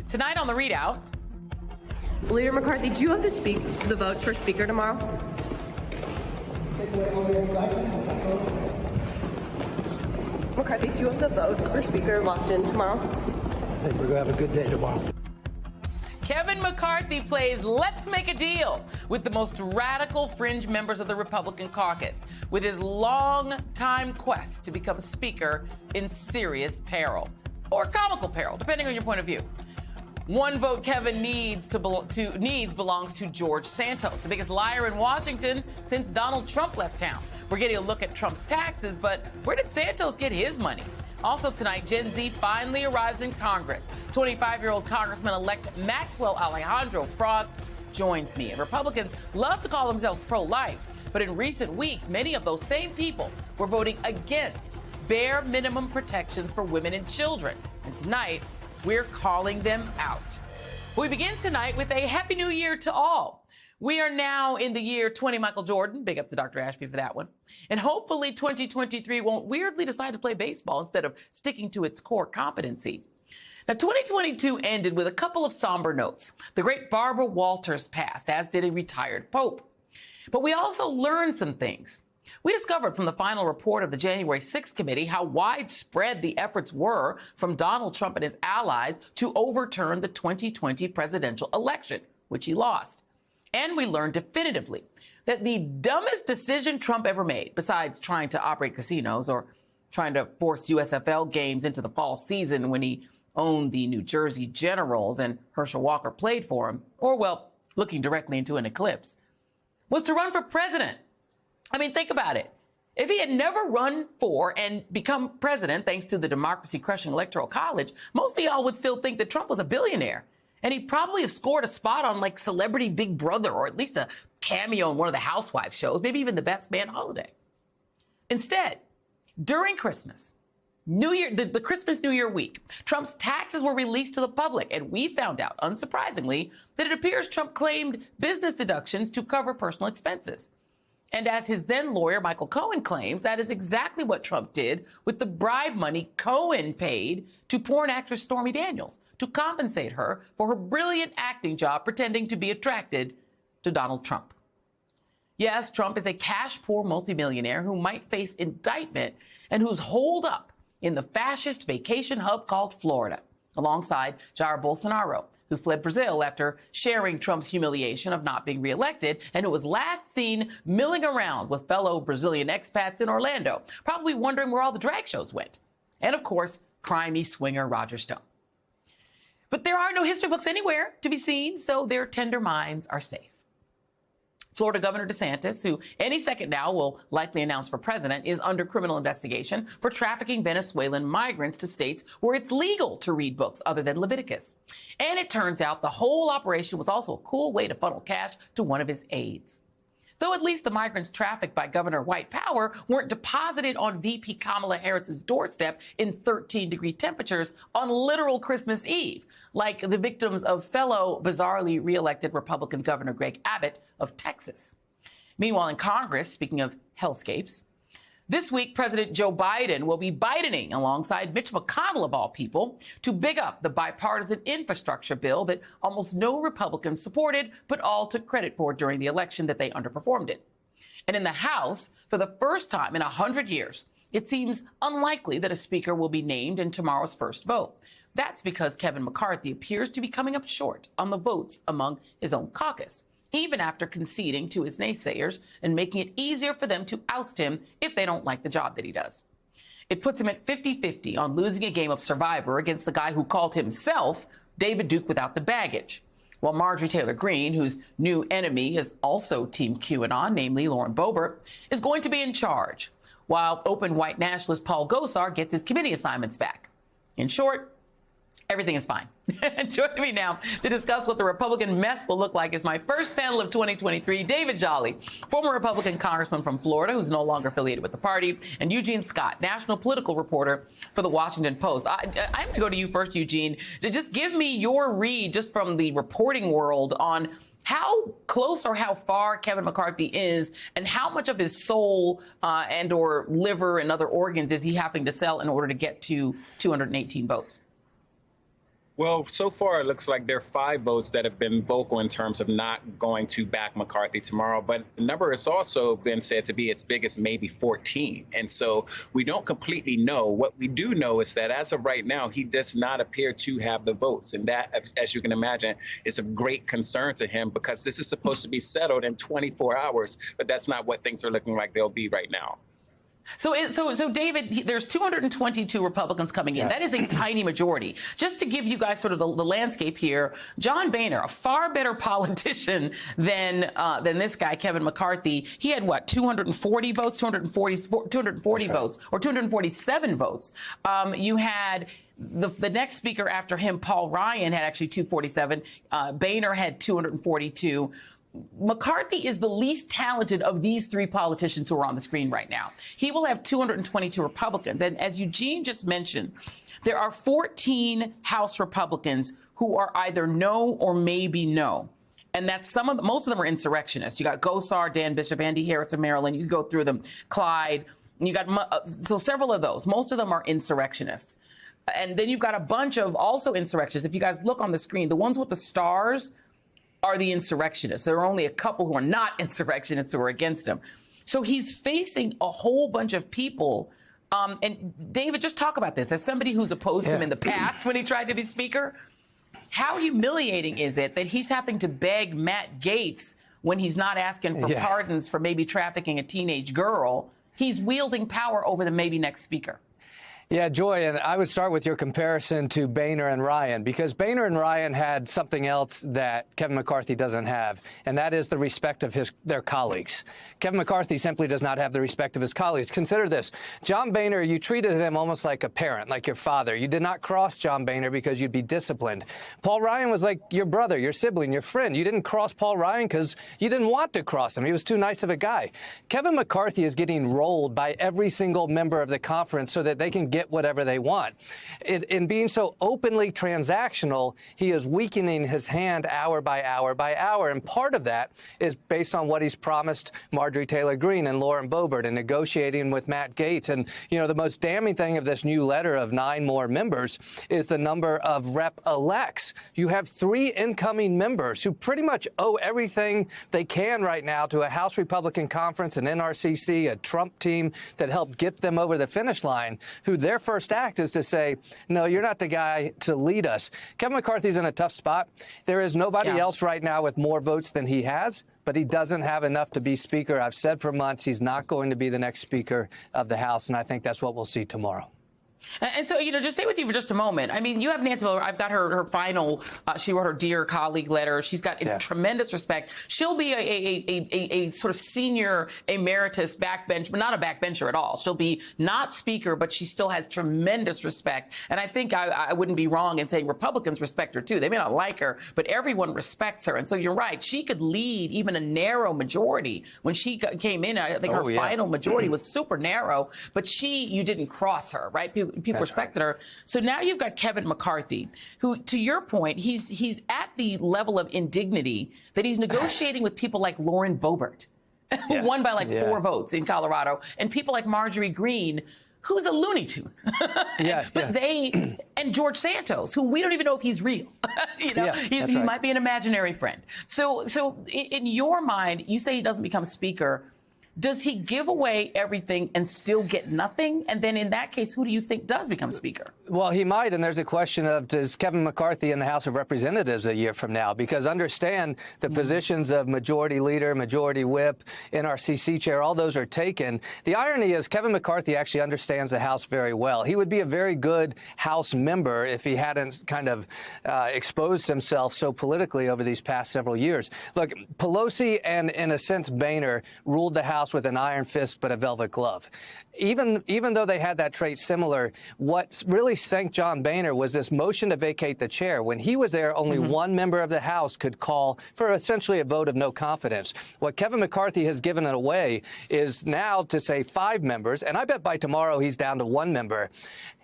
Tonight on The ReidOut. Leader McCarthy, do you have the votes for Speaker tomorrow? McCarthy, do you have the votes for Speaker locked in tomorrow? I think we're going to have a good day tomorrow. Kevin McCarthy plays Let's Make a Deal with the most radical fringe members of the Republican caucus, with his long-time quest to become Speaker in serious peril, or comical peril, depending on your point of view. One vote Kevin needs belongs to George Santos, the biggest liar in Washington since Donald Trump left town. We're getting a look at Trump's taxes, but where did Santos get his money? Also tonight, Gen Z finally arrives in Congress. 25-year-old Congressman-elect Maxwell Alejandro Frost joins me. And Republicans love to call themselves pro-life, but in recent weeks, many of those same people were voting against bare minimum protections for women and children. And tonight, we're calling them out. We begin tonight with a Happy New Year to all. We are now in the year 20 Michael Jordan. Big ups to Dr. Ashby for that one. And hopefully 2023 won't weirdly decide to play baseball instead of sticking to its core competency. Now, 2022 ended with a couple of somber notes. The great Barbara Walters passed, as did a retired pope. But we also learned some things. We discovered from the final report of the January 6th committee how widespread the efforts were from Donald Trump and his allies to overturn the 2020 presidential election, which he lost. And we learned definitively that the dumbest decision Trump ever made, besides trying to operate casinos or trying to force USFL games into the fall season when he owned the New Jersey Generals and Herschel Walker played for him, or, well, looking directly into an eclipse, was to run for president. I mean, think about it. If he had never run for and become president, thanks to the democracy-crushing Electoral College, most of y'all would still think that Trump was a billionaire. And he'd probably have scored a spot on, like, Celebrity Big Brother, or at least a cameo in one of the Housewives shows, maybe even the Best Man Holiday. Instead, during Christmas, New Year, the Christmas New Year week, Trump's taxes were released to the public, and we found out, unsurprisingly, that it appears Trump claimed business deductions to cover personal expenses. And as his then lawyer, Michael Cohen, claims, that is exactly what Trump did with the bribe money Cohen paid to porn actress Stormy Daniels to compensate her for her brilliant acting job pretending to be attracted to Donald Trump. Yes, Trump is a cash-poor multimillionaire who might face indictment and who's holed up in the fascist vacation hub called Florida, alongside Jair Bolsonaro, who fled Brazil after sharing Trump's humiliation of not being reelected, and who was last seen milling around with fellow Brazilian expats in Orlando, probably wondering where all the drag shows went. And, of course, crimey swinger Roger Stone. But there are no history books anywhere to be seen, so their tender minds are safe. Florida Governor DeSantis, who any second now will likely announce for president, is under criminal investigation for trafficking Venezuelan migrants to states where it's legal to read books other than Leviticus. And it turns out the whole operation was also a cool way to funnel cash to one of his aides. Though at least the migrants trafficked by Governor White Power weren't deposited on VP Kamala Harris's doorstep in 13-degree temperatures on literal Christmas Eve, like the victims of fellow bizarrely reelected Republican Governor Greg Abbott of Texas. Meanwhile, in Congress, speaking of hellscapes, this week, President Joe Biden will be Bidening alongside Mitch McConnell, of all people, to big up the bipartisan infrastructure bill that almost no Republicans supported, but all took credit for during the election that they underperformed in. And in the House, for the first time in 100 years, it seems unlikely that a speaker will be named in tomorrow's first vote. That's because Kevin McCarthy appears to be coming up short on the votes among his own caucus, even after conceding to his naysayers and making it easier for them to oust him if they don't like the job that he does. It puts him at 50-50 on losing a game of Survivor against the guy who called himself David Duke without the baggage, while Marjorie Taylor Greene, whose new enemy is also Team QAnon, namely Lauren Boebert, is going to be in charge, while open white nationalist Paul Gosar gets his committee assignments back. In short, everything is fine. Joining me now to discuss what the Republican mess will look like is my first panel of 2023, David Jolly, former Republican congressman from Florida who's no longer affiliated with the party, and Eugene Scott, national political reporter for the Washington Post. I'm going to go to you first, Eugene, to just give me your read just from the reporting world on how close or how far Kevin McCarthy is and how much of his soul and or liver and other organs is he having to sell in order to get to 218 votes. Well, so far, it looks like there are 5 votes that have been vocal in terms of not going to back McCarthy tomorrow. But the number has also been said to be as big as maybe 14. And so we don't completely know. What we do know is that as of right now, he does not appear to have the votes. And that, as you can imagine, is of great concern to him because this is supposed to be settled in 24 hours. But that's not what things are looking like they'll be right now. So, David, there's 222 Republicans coming in. That is a tiny majority. Just to give you guys sort of the landscape here, John Boehner, a far better politician than this guy, Kevin McCarthy. He had, what, 240 votes, 240 votes, or 247 votes. You had the next speaker after him, Paul Ryan, had actually 247. Boehner had 242. McCarthy is the least talented of these 3 politicians who are on the screen right now. He will have 222 Republicans. And as Eugene just mentioned, there are 14 House Republicans who are either no or maybe no. And that's most of them are insurrectionists. You got Gosar, Dan Bishop, Andy Harris of Maryland. You go through them, Clyde. You got so several of those. Most of them are insurrectionists. And then you've got a bunch of also insurrectionists. If you guys look on the screen, the ones with the stars are the insurrectionists. There are only a couple who are not insurrectionists who are against him. So he's facing a whole bunch of people. And David, just talk about this. As somebody who's opposed him in the past when he tried to be speaker, how humiliating is it that he's having to beg Matt Gaetz when he's not asking for pardons for maybe trafficking a teenage girl? He's wielding power over the maybe next speaker. Yeah, Joy, and I would start with your comparison to Boehner and Ryan, because Boehner and Ryan had something else that Kevin McCarthy doesn't have, and that is the respect of their colleagues. Kevin McCarthy simply does not have the respect of his colleagues. Consider this. John Boehner, you treated him almost like a parent, like your father. You did not cross John Boehner because you'd be disciplined. Paul Ryan was like your brother, your sibling, your friend. You didn't cross Paul Ryan because you didn't want to cross him. He was too nice of a guy. Kevin McCarthy is getting rolled by every single member of the conference so that they can get whatever they want. In being so openly transactional, he is weakening his hand hour by hour by hour. And part of that is based on what he's promised Marjorie Taylor Greene and Lauren Boebert and negotiating with Matt Gaetz. And, you know, the most damning thing of this new letter of 9 more members is the number of rep-elects. You have 3 incoming members who pretty much owe everything they can right now to a House Republican conference, an NRCC, a Trump team that helped get them over the finish line, who their first act is to say, no, you're not the guy to lead us. Kevin McCarthy's in a tough spot. There is nobody else right now with more votes than he has, but he doesn't have enough to be speaker. I've said for months he's not going to be the next speaker of the House, and I think that's what we'll see tomorrow. And so, you know, just stay with you for just a moment. I mean, you have Nancy Miller. I've got her final. She wrote her Dear Colleague letter. She's got tremendous respect. She'll be a sort of senior emeritus backbench, but not a backbencher at all. She'll be not speaker, but she still has tremendous respect. And I think I wouldn't be wrong in saying Republicans respect her, too. They may not like her, but everyone respects her. And so you're right. She could lead even a narrow majority. When she came in, I think her final majority was super narrow, but you didn't cross her, right? People respected her. So now you've got Kevin McCarthy, who, to your point, he's at the level of indignity that he's negotiating with people like Lauren Boebert, who won by like 4 votes in Colorado, and people like Marjorie Greene, who's a Looney Tune. And George Santos, who we don't even know if he's real. You know, he might be an imaginary friend. So in your mind, you say he doesn't become speaker. Does he give away everything and still get nothing? And then in that case, who do you think does become speaker? Well, he might. And there's a question of, does Kevin McCarthy in the House of Representatives a year from now? Because understand the positions of majority leader, majority whip, NRCC chair, all those are taken. The irony is Kevin McCarthy actually understands the House very well. He would be a very good House member if he hadn't kind of exposed himself so politically over these past several years. Look, Pelosi and, in a sense, Boehner ruled the House with an iron fist but a velvet glove. Even though they had that trait similar, what really sank John Boehner was this motion to vacate the chair. When he was there, only one member of the House could call for essentially a vote of no confidence. What Kevin McCarthy has given it away is now to say 5 members, and I bet by tomorrow he's down to 1 member.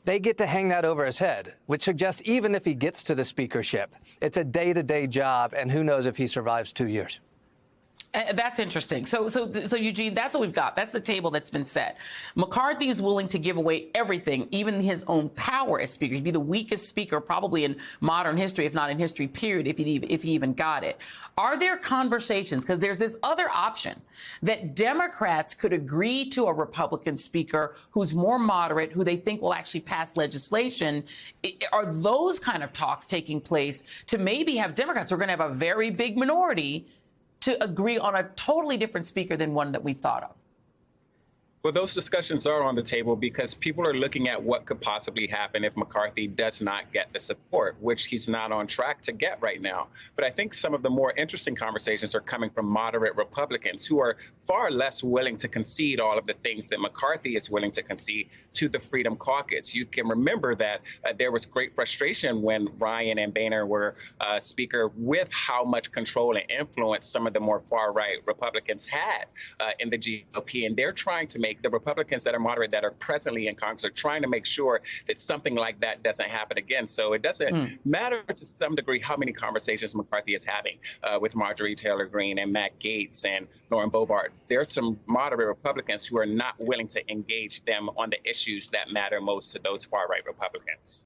They get to hang that over his head, which suggests even if he gets to the speakership, it's a day-to-day job, and who knows if he survives 2 years. That's interesting. So Eugene, that's what we've got. That's the table that's been set. McCarthy is willing to give away everything, even his own power as speaker. He'd be the weakest speaker probably in modern history, if not in history, period, if he even got it. Are there conversations? Because there's this other option that Democrats could agree to a Republican speaker who's more moderate, who they think will actually pass legislation. Are those kind of talks taking place to maybe have Democrats who are going to have a very big minority to agree on a totally different speaker than one that we've thought of? Well, those discussions are on the table because people are looking at what could possibly happen if McCarthy does not get the support, which he's not on track to get right now. But I think some of the more interesting conversations are coming from moderate Republicans who are far less willing to concede all of the things that McCarthy is willing to concede to the Freedom Caucus. You can remember that there was great frustration when Ryan and Boehner were speaker with how much control and influence some of the more far-right Republicans had in the GOP. And they're trying to make the Republicans that are moderate that are presently in Congress are trying to make sure that something like that doesn't happen again. So it doesn't matter to some degree how many conversations McCarthy is having with Marjorie Taylor Greene and Matt Gaetz and Lauren Boebert. There are some moderate Republicans who are not willing to engage them on the issues that matter most to those far-right Republicans.